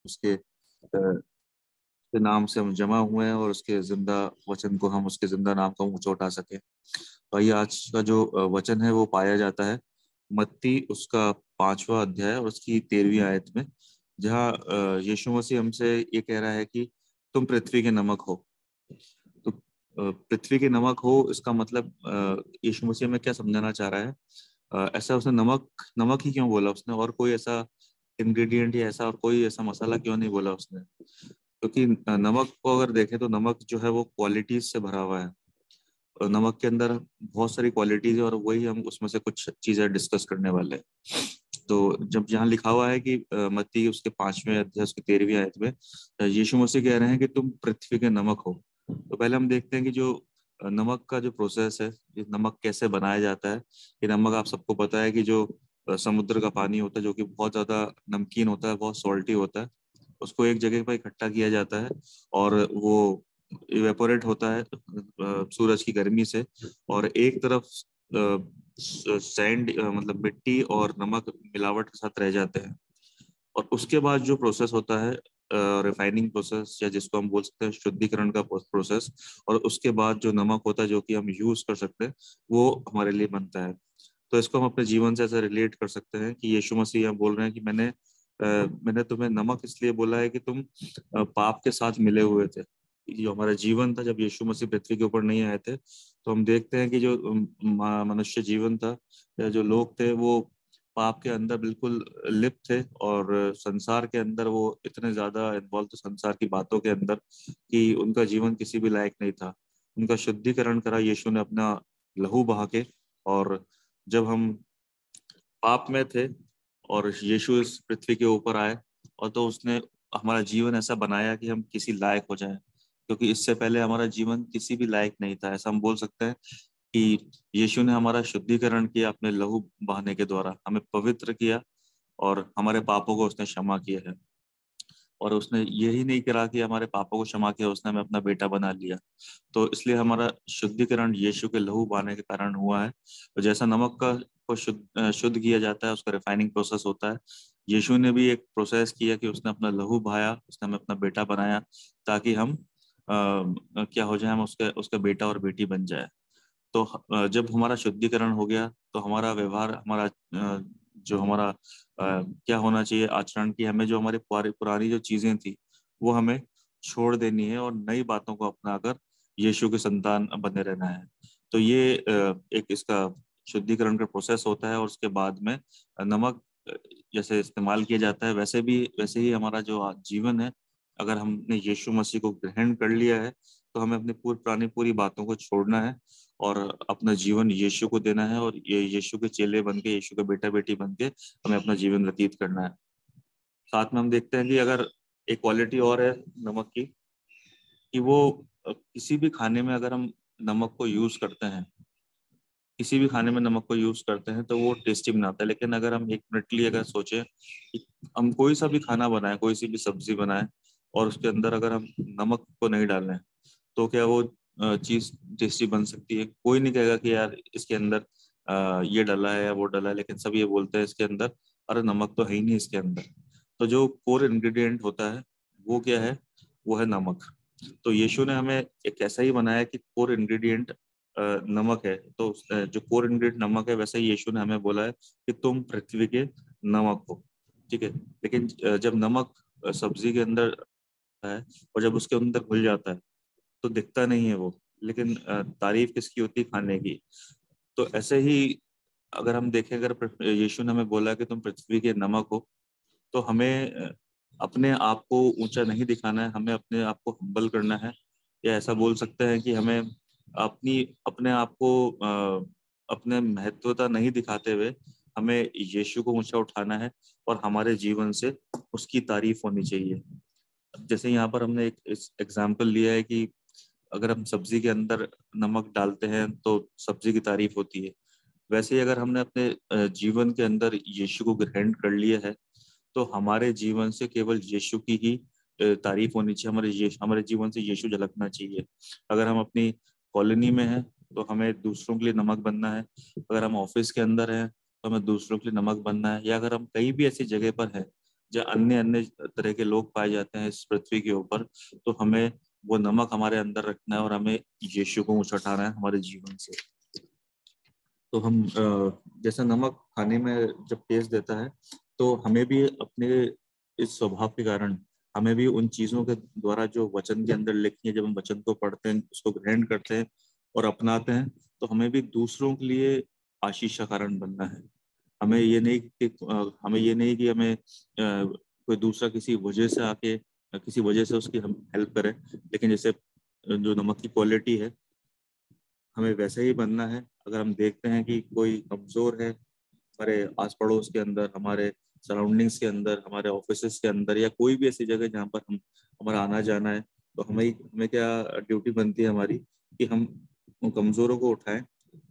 उसके के नाम से हम जमा हुए हैं और उसके जिंदा वचन को हम उसके जिंदा नाम को हम ऊंचा उठा सके। और ये आज का जो वचन है वो पाया जाता है मत्ती उसका 5वां अध्याय और उसकी 13वीं आयत में, जहाँ यीशु मसीह हमसे ये कह रहा है कि तुम पृथ्वी के नमक हो। तो पृथ्वी के नमक हो इसका मतलब यीशु मसीह में क्या समझाना चाह रहा है? ऐसा उसने नमक नमक ही क्यों बोला उसने, और कोई ऐसा इंग्रेडिएंट या ऐसा और कोई ऐसा मसाला क्यों नहीं बोला उसने? क्योंकि नमक को अगर देखें तो नमक जो है वो क्वालिटीज से भरा हुआ है। और नमक के अंदर बहुत सारी क्वालिटीज है और वही हम उसमें से कुछ चीजें डिस्कस करने वाले हैं। तो जब यहाँ लिखा हुआ है कि मत्ती उसके 5वें अध्याय उसकी 13वीं आयत में यीशु मसीह कह रहे हैं कि तुम पृथ्वी के नमक हो। तो पहले हम देखते हैं कि जो नमक का जो प्रोसेस है, ये नमक कैसे बनाया जाता है। ये नमक आप सबको पता है कि जो समुद्र का पानी होता है जो कि बहुत ज्यादा नमकीन होता है, बहुत सॉल्टी होता है, उसको एक जगह पर इकट्ठा किया जाता है और वो इवेपोरेट होता है सूरज की गर्मी से, और एक तरफ सैंड मतलब मिट्टी और नमक मिलावट के साथ रह जाते हैं। और उसके बाद जो प्रोसेस होता है रिफाइनिंग प्रोसेस, या जिसको हम बोल सकते हैं शुद्धिकरण का प्रोसेस, और उसके बाद जो नमक होता है जो कि हम यूज कर सकते हैं वो हमारे लिए बनता है। तो इसको हम अपने जीवन से ऐसे रिलेट कर सकते हैं कि यीशु मसीह यहाँ बोल रहे हैं कि मैंने तुम्हें नमक इसलिए बोला है कि तुम पाप के साथ मिले हुए थे। जो हमारा जीवन था जब यीशु मसीह पृथ्वी के ऊपर नहीं आए थे, तो हम देखते हैं कि जो मनुष्य जीवन था या जो लोग थे वो पाप के अंदर बिल्कुल लिप्त थे, और संसार के अंदर वो इतने ज्यादा इन्वॉल्व थे संसार की बातों के अंदर कि उनका जीवन किसी भी लायक नहीं था। उनका शुद्धिकरण करा यीशु ने अपना लहू बहा के। और जब हम पाप में थे और यीशु इस पृथ्वी के ऊपर आए, और तो उसने हमारा जीवन ऐसा बनाया कि हम किसी लायक हो जाएं, क्योंकि इससे पहले हमारा जीवन किसी भी लायक नहीं था। ऐसा हम बोल सकते हैं कि यीशु ने हमारा शुद्धिकरण किया अपने लहू बहाने के द्वारा, हमें पवित्र किया और हमारे पापों को उसने क्षमा किया है। और उसने यही नहीं करा कि हमारे पापों को क्षमा किया, उसने हमें अपना बेटा बना लिया। तो इसलिए हमारा शुद्धिकरण यीशु के लहू बहाने के कारण हुआ है। तो जैसा नमक का को शुद्ध किया जाता है, उसका रिफाइनिंग प्रोसेस होता है, यीशु ने भी एक प्रोसेस किया कि उसने अपना लहू बहाया, उसने हमें अपना बेटा बनाया, ताकि हम क्या हो जाए, हम उसके उसका बेटा और बेटी बन जाए। तो जब हमारा शुद्धिकरण हो गया तो हमारा व्यवहार, हमारा जो हमारा क्या होना चाहिए आचरण, की हमें जो हमारी पुरानी जो चीजें थी वो हमें छोड़ देनी है और नई बातों को अपनाकर यीशु के संतान बने रहना है। तो ये एक इसका शुद्धिकरण का प्रोसेस होता है। और उसके बाद में नमक जैसे इस्तेमाल किया जाता है, वैसे ही हमारा जो जीवन है, अगर हमने यीशु मसीह को ग्रहण कर लिया है तो हमें अपनी पुरानी पूरी बातों को छोड़ना है और अपना जीवन यीशु को देना है, और ये यीशु के चेले बन के, यीशु का बेटा बेटी बन के हमें अपना जीवन व्यतीत करना है। साथ में हम देखते हैं कि अगर एक क्वालिटी और है नमक की, कि वो किसी भी खाने में अगर हम नमक को यूज करते हैं, किसी भी खाने में नमक को यूज करते हैं तो वो टेस्टी बनाता है। लेकिन अगर हम एक मिनट के लिए अगर सोचें कि हम कोई सा भी खाना बनाएं, कोई सी भी सब्जी बनाएं, और उसके अंदर अगर हम नमक को नहीं डालें, तो क्या वो चीज टेस्टी बन सकती है? कोई नहीं कहेगा कि यार इसके अंदर ये डला है या वो डला है, लेकिन सब ये बोलते हैं इसके अंदर अरे नमक तो है ही नहीं इसके अंदर। तो जो कोर इंग्रेडिएंट होता है वो क्या है? वो है नमक। तो यीशु ने हमें एक ऐसा ही बनाया कि कोर इंग्रेडिएंट नमक है। तो जो कोर इंग्रेडिएंट नमक है, वैसे ही यीशु ने हमें बोला है कि तुम पृथ्वी के नमक हो। ठीक है। लेकिन जब नमक सब्जी के अंदर है और जब उसके अंदर घुल जाता है तो दिखता नहीं है वो, लेकिन तारीफ किसकी होती है? खाने की। तो ऐसे ही अगर हम देखें, अगर यीशु ने हमें बोला कि तुम पृथ्वी के नमक हो, तो हमें अपने आप को ऊंचा नहीं दिखाना है, हमें अपने आप को हम्बल करना है। या ऐसा बोल सकते हैं कि हमें अपने आप को अपने महत्वता नहीं दिखाते हुए हमें यीशु को ऊंचा उठाना है, और हमारे जीवन से उसकी तारीफ होनी चाहिए। जैसे यहाँ पर हमने एक एग्जाम्पल लिया है कि अगर हम सब्जी के अंदर नमक डालते हैं तो सब्जी की तारीफ होती है। वैसे ही अगर हमने अपने जीवन के अंदर यीशु को ग्रहण कर लिया है, तो हमारे जीवन से केवल यीशु की ही तारीफ होनी चाहिए। हमारे जीवन से यीशु झलकना चाहिए। अगर हम अपनी कॉलोनी में हैं तो हमें दूसरों के लिए नमक बनना है। अगर हम ऑफिस के अंदर हैं तो हमें दूसरों के लिए नमक बनना है। या अगर हम कहीं भी ऐसी जगह पर हैं जहाँ अन्य अन्य तरह के लोग पाए जाते हैं इस पृथ्वी के ऊपर, तो हमें वो नमक हमारे अंदर रखना है और हमें यीशु को ऊंचा उठाना है हमारे जीवन से। तो हम जैसा नमक खाने में जब टेस्ट देता है, तो हमें भी अपने इस स्वभाव के कारण हमें भी उन चीजों के द्वारा जो वचन के अंदर लिखी है, जब हम वचन को पढ़ते हैं, उसको ग्रहण करते हैं और अपनाते हैं, तो हमें भी दूसरों के लिए आशीष का कारण बनना है। हमें ये नहीं कि हमें कोई दूसरा किसी वजह से आके किसी वजह से उसकी हम हेल्प करें, लेकिन जैसे जो नमक की क्वालिटी है, हमें वैसे ही बनना है। अगर हम देखते हैं कि कोई कमजोर है हमारे आस पड़ोस के अंदर, हमारे सराउंडिंग्स के अंदर, हमारे ऑफिसेस के अंदर, या कोई भी ऐसी जगह जहाँ पर हम हमारा आना जाना है, तो हमें हमें क्या ड्यूटी बनती है हमारी कि हम उन कमजोरों को उठाएं,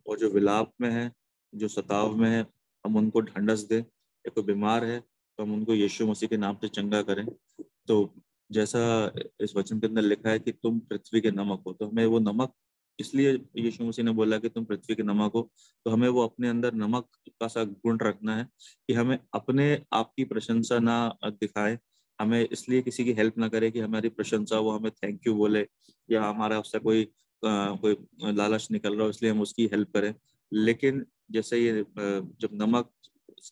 और जो विलाप में है, जो सताव में है, हम उनको ढंढस दें। या कोई बीमार है तो हम उनको यीशु मसीह के नाम से चंगा करें। तो जैसा इस वचन के अंदर लिखा है कि तुम पृथ्वी के नमक हो, तो हमें वो नमक, इसलिए यीशु मसीह ने बोला कि तुम पृथ्वी के नमक हो, तो हमें वो अपने अंदर नमक का सा गुण रखना है कि हमें अपने आप की प्रशंसा ना दिखाए। हमें इसलिए किसी की हेल्प ना करे कि हमारी प्रशंसा, वो हमें थैंक यू बोले, या हमारा उससे कोई लालच निकल रहा हो इसलिए हम उसकी हेल्प करें। लेकिन जैसे ये जब नमक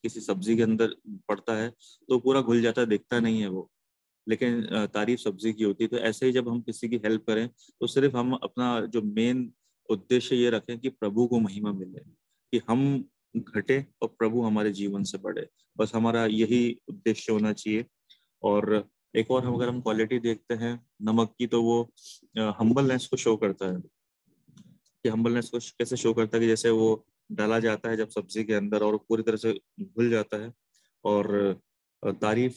किसी सब्जी के अंदर पड़ता है तो पूरा घुल जाता है, दिखता नहीं है वो, लेकिन तारीफ सब्जी की होती है। तो ऐसे ही जब हम किसी की हेल्प करें, तो सिर्फ हम अपना जो मेन उद्देश्य ये रखें कि प्रभु को महिमा मिले, कि हम घटे और प्रभु हमारे जीवन से बढ़े। बस हमारा यही उद्देश्य होना चाहिए। और एक और, हम अगर हम क्वालिटी देखते हैं नमक की, तो वो हम्बलनेस को शो करता है। कि हम्बलनेस को कैसे शो करता है, कि जैसे वो डाला जाता है जब सब्जी के अंदर और पूरी तरह से घुल जाता है, और तारीफ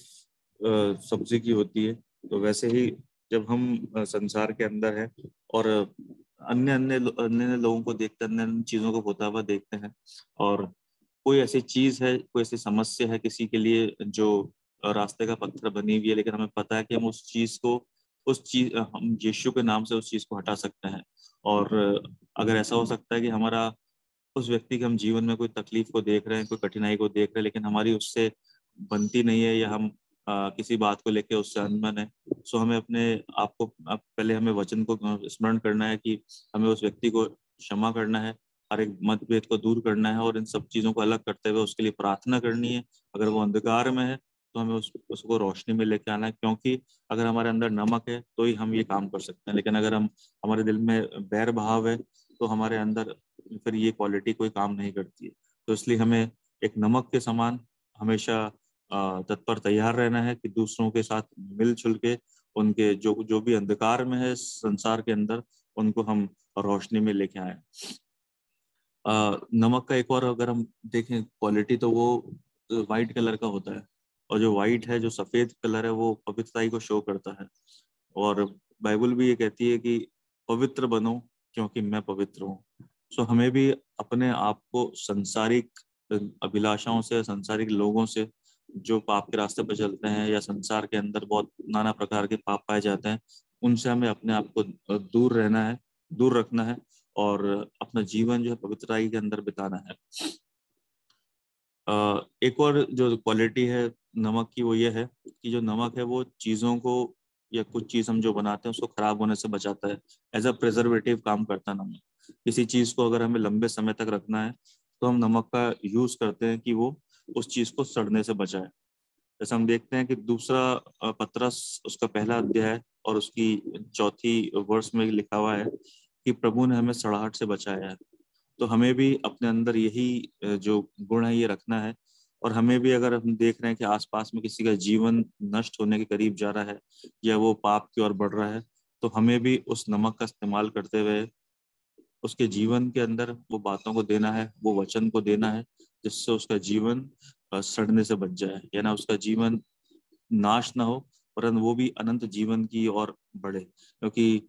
सब्जी की होती है। तो वैसे ही जब हम संसार के अंदर है और अन्य लोगों को देखते हैं, अन्य अन्य चीजों को होता हुआ देखते हैं, और कोई ऐसी चीज है, कोई ऐसी समस्या है किसी के लिए जो रास्ते का पत्थर बनी हुई है, लेकिन हमें पता है कि हम हम यीशु के नाम से उस चीज को हटा सकते हैं। और अगर ऐसा हो सकता है कि हमारा उस व्यक्ति के हम जीवन में कोई तकलीफ को देख रहे हैं, कोई कठिनाई को देख रहे हैं, लेकिन हमारी उससे बनती नहीं है, या हम किसी बात को लेकर उससे अनबन है, सो हमें अपने आप को पहले हमें वचन को स्मरण करना है कि हमें उस व्यक्ति को क्षमा करना है, हर एक मतभेद को दूर करना है, और इन सब चीजों को अलग करते हुए उसके लिए प्रार्थना करनी है। अगर वो अंधकार में है तो हमें उसको रोशनी में लेके आना है, क्योंकि अगर हमारे अंदर नमक है तो ही हम ये काम कर सकते हैं। लेकिन अगर हम हमारे दिल में बैर भाव है, तो हमारे अंदर फिर ये क्वालिटी कोई काम नहीं करती है। तो इसलिए हमें एक नमक के समान हमेशा तत्पर तैयार रहना है कि दूसरों के साथ मिलजुल के उनके जो जो भी अंधकार में है संसार के अंदर, उनको हम रोशनी में लेके आए। नमक का एक और अगर हम देखें क्वालिटी, तो वो वाइट कलर का होता है, और जो वाइट है, जो सफेद कलर है, वो पवित्रताई को शो करता है। और बाइबल भी ये कहती है कि पवित्र बनो क्योंकि मैं पवित्र हूँ। सो हमें भी अपने आप को संसारिक अभिलाषाओं से, संसारिक लोगों से जो पाप के रास्ते पर चलते हैं, या संसार के अंदर बहुत नाना प्रकार के पाप पाए जाते हैं, उनसे हमें अपने आप को दूर रहना है, दूर रखना है, और अपना जीवन जो है पवित्रताई के अंदर बिताना है। एक और जो क्वालिटी है नमक की, वो ये है कि जो नमक है वो चीज़ों को, या कुछ चीज़ हम जो बनाते हैं उसको खराब होने से बचाता है। एज अ प्रिजर्वेटिव काम करता है नमक। किसी चीज़ को अगर हमें लंबे समय तक रखना है, तो हम नमक का यूज़ करते हैं कि वो उस चीज़ को सड़ने से बचाए। जैसे हम देखते हैं कि दूसरा पतरस उसका पहला अध्याय और उसकी चौथी वर्ष में लिखा हुआ है कि प्रभु ने हमें सड़ाहट से बचाया है। तो हमें भी अपने अंदर यही जो गुण है ये रखना है। और हमें भी, अगर हम देख रहे हैं कि आसपास में किसी का जीवन नष्ट होने के करीब जा रहा है, या वो पाप की ओर बढ़ रहा है, तो हमें भी उस नमक का इस्तेमाल करते हुए उसके जीवन के अंदर वो बातों को देना है, वो वचन को देना है, जिससे उसका जीवन सड़ने से बच जाए, या ना उसका जीवन नाश ना हो, परंतु वो भी अनंत जीवन की ओर बढ़े। क्योंकि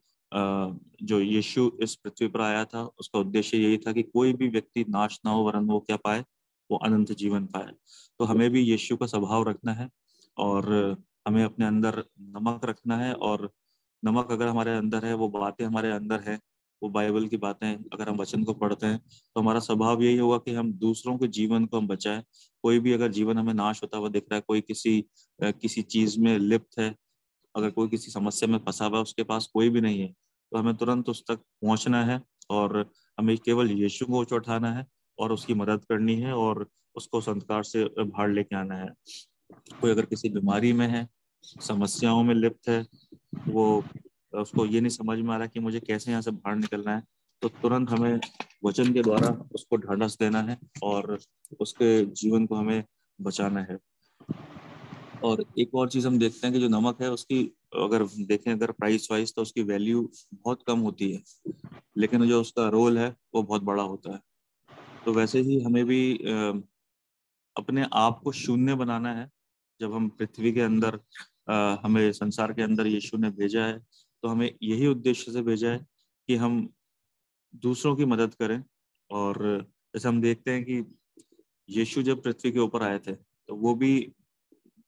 जो यीशु इस पृथ्वी पर आया था, उसका उद्देश्य यही था कि कोई भी व्यक्ति नाश ना हो, वरन वो क्या पाए, वो अनंत जीवन पाए। तो हमें भी यीशु का स्वभाव रखना है, और हमें अपने अंदर नमक रखना है। और नमक अगर हमारे अंदर है, वो बातें हमारे अंदर है, वो बाइबल की बातें, अगर हम वचन को पढ़ते हैं तो हमारा स्वभाव यही होगा कि हम दूसरों के जीवन को हम बचाएं। कोई भी अगर जीवन हमें नाश होता हुआ दिख रहा है, कोई किसी चीज में लिप्त है, अगर कोई किसी समस्या में फंसा हुआ है, उसके पास कोई भी नहीं है, तो हमें तुरंत उस तक पहुंचना है और हमें केवल यीशु को उठाना है और उसकी मदद करनी है और उसको संस्कार से बाहर लेके आना है। कोई अगर किसी बीमारी में है, समस्याओं में लिप्त है, वो उसको ये नहीं समझ में आ रहा कि मुझे कैसे यहाँ से बाहर निकलना है, तो तुरंत हमें वचन के द्वारा उसको ढांढस देना है और उसके जीवन को हमें बचाना है। और एक और चीज हम देखते हैं कि जो नमक है उसकी, अगर देखें अगर प्राइस वाइज, तो उसकी वैल्यू बहुत कम होती है, लेकिन जो उसका रोल है वो बहुत बड़ा होता है। तो वैसे ही हमें भी अपने आप को शून्य बनाना है। जब हम पृथ्वी के अंदर, हमें संसार के अंदर यीशु ने भेजा है, तो हमें यही उद्देश्य से भेजा है कि हम दूसरों की मदद करें। और जैसे हम देखते हैं कि यीशु जब पृथ्वी के ऊपर आए थे, तो वो भी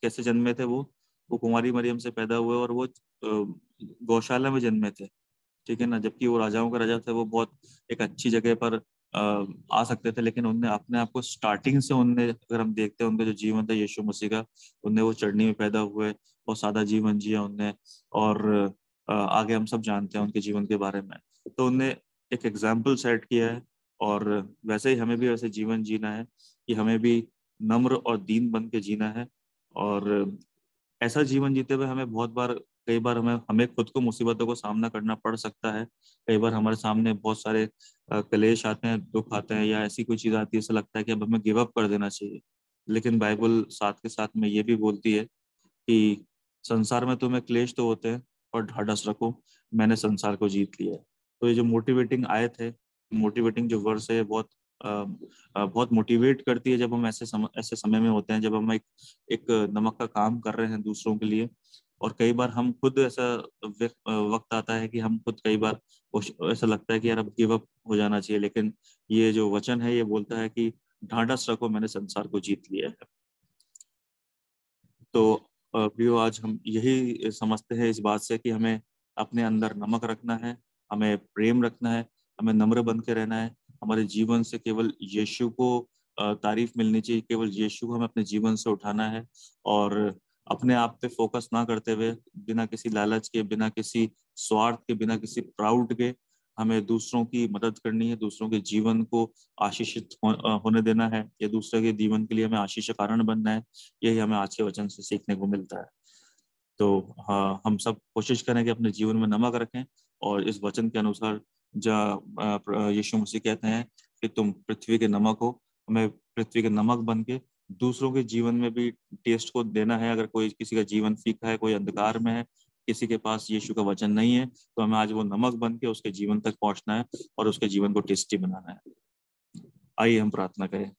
कैसे जन्मे थे? वो कुंवारी मरियम से पैदा हुए और वो गौशाला में जन्मे थे, ठीक है ना। जबकि वो राजाओं का राजा थे, वो बहुत एक अच्छी जगह पर आ सकते थे, लेकिन उनने अपने आप को स्टार्टिंग से, उनने अगर हम देखते हैं उनका जो जीवन था यीशु मसीह का, उनने वो चढ़नी में पैदा हुए और सादा जीवन जिया उनने। और आगे हम सब जानते हैं उनके जीवन के बारे में। तो उनने एक एग्जाम्पल सेट किया है, और वैसे ही हमें भी वैसे जीवन जीना है कि हमें भी नम्र और दीन बन के जीना है। और ऐसा जीवन जीते हुए हमें बहुत बार, कई बार हमें हमें खुद को मुसीबतों को सामना करना पड़ सकता है। कई बार हमारे सामने बहुत सारे क्लेश आते हैं, दुख आते हैं, या ऐसी कोई चीज आती है, ऐसा लगता है कि अब हमें गिव अप कर देना चाहिए। लेकिन बाइबल साथ के साथ में ये भी बोलती है कि संसार में तुम्हें क्लेश तो होते हैं, और ढाढ़स रखो, मैंने संसार को जीत लिया है। तो ये जो मोटिवेटिंग आयत है, मोटिवेटिंग जो वर्स है, बहुत बहुत मोटिवेट करती है। जब हम ऐसे समय में होते हैं, जब हम एक नमक का काम कर रहे हैं दूसरों के लिए। और कई बार हम खुद ऐसा वक्त आता है कि हम खुद कई बार ऐसा लगता है कि यार अब गिव अप हो जाना चाहिए, लेकिन ये जो वचन है ये बोलता है कि ढांढस रखो, मैंने संसार को जीत लिया है। तो प्रियो, आज हम यही समझते हैं इस बात से कि हमें अपने अंदर नमक रखना है, हमें प्रेम रखना है, हमें नम्र बन के रहना है। हमारे जीवन से केवल यीशु को तारीफ मिलनी चाहिए, केवल यीशु को हमें अपने जीवन से उठाना है। और अपने आप पे फोकस ना करते हुए, बिना किसी लालच के, बिना किसी स्वार्थ के, बिना किसी प्राउड के, हमें दूसरों की मदद करनी है, दूसरों के जीवन को होने देना है, या दूसरे के जीवन के लिए हमें आशीष का कारण बनना है। यही हमें आज के वचन से सीखने को मिलता है। तो हाँ, हम सब कोशिश करें कि अपने जीवन में नमक रखें, और इस वचन के अनुसार यीशु मसीह कहते हैं कि तुम पृथ्वी के नमक हो। हमें पृथ्वी के नमक बन के दूसरों के जीवन में भी टेस्ट को देना है। अगर कोई किसी का जीवन फीका है, कोई अंधकार में है, किसी के पास यीशु का वचन नहीं है, तो हमें आज वो नमक बन के उसके जीवन तक पहुंचना है और उसके जीवन को टेस्टी बनाना है। आइए हम प्रार्थना करें।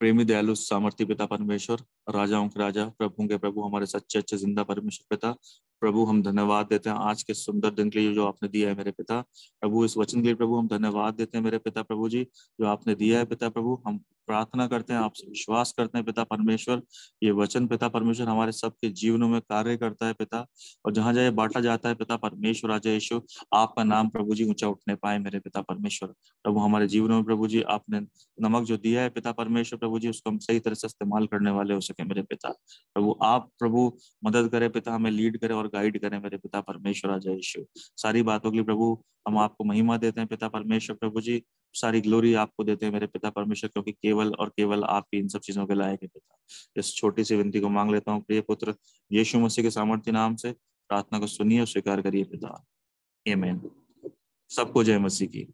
प्रेमी दयालु सामर्थ्य पिता परमेश्वर, राजाओं के राजा, प्रभु के प्रभु, हमारे सच्चे अच्छे जिंदा परमेश्वर पिता, प्रभु हम धन्यवाद देते हैं आज के सुंदर दिन के लिए जो आपने दिया है मेरे पिता प्रभु। इस वचन के लिए प्रभु हम धन्यवाद देते हैं मेरे पिता प्रभु जी, जो आपने दिया है पिता प्रभु। हम प्रार्थना करते हैं, आपसे विश्वास करते हैं पिता परमेश्वर, ये वचन पिता परमेश्वर हमारे सबके जीवनों में कार्य करता है पिता। और जहाँ जहाँ बांटा जाता है पिता परमेश्वर, राजा यीशु, आपका नाम प्रभु जी ऊंचा उठने पाए मेरे पिता परमेश्वर। प्रभु हमारे जीवनों में प्रभु जी आपने नमक जो दिया है पिता परमेश्वर प्रभु जी, उसको हम सही तरह से इस्तेमाल करने वाले हो सके मेरे पिता प्रभु। आप प्रभु मदद करें पिता, हमें लीड करें और गाइड करें मेरे पिता परमेश्वर, राजा यीशु। सारी बातों के लिए प्रभु हम आपको महिमा देते हैं पिता परमेश्वर प्रभु जी। सारी ग्लोरी आपको देते हैं मेरे पिता परमेश्वर, क्योंकि केवल और केवल आप ही इन सब चीजों के लायक है पिता। इस छोटी सी विनती को मांग लेता हूँ प्रिय पुत्र यीशु मसीह के सामर्थ्य नाम से। प्रार्थना को सुनिए और स्वीकार करिए पिता। आमीन। सबको जय मसीह की।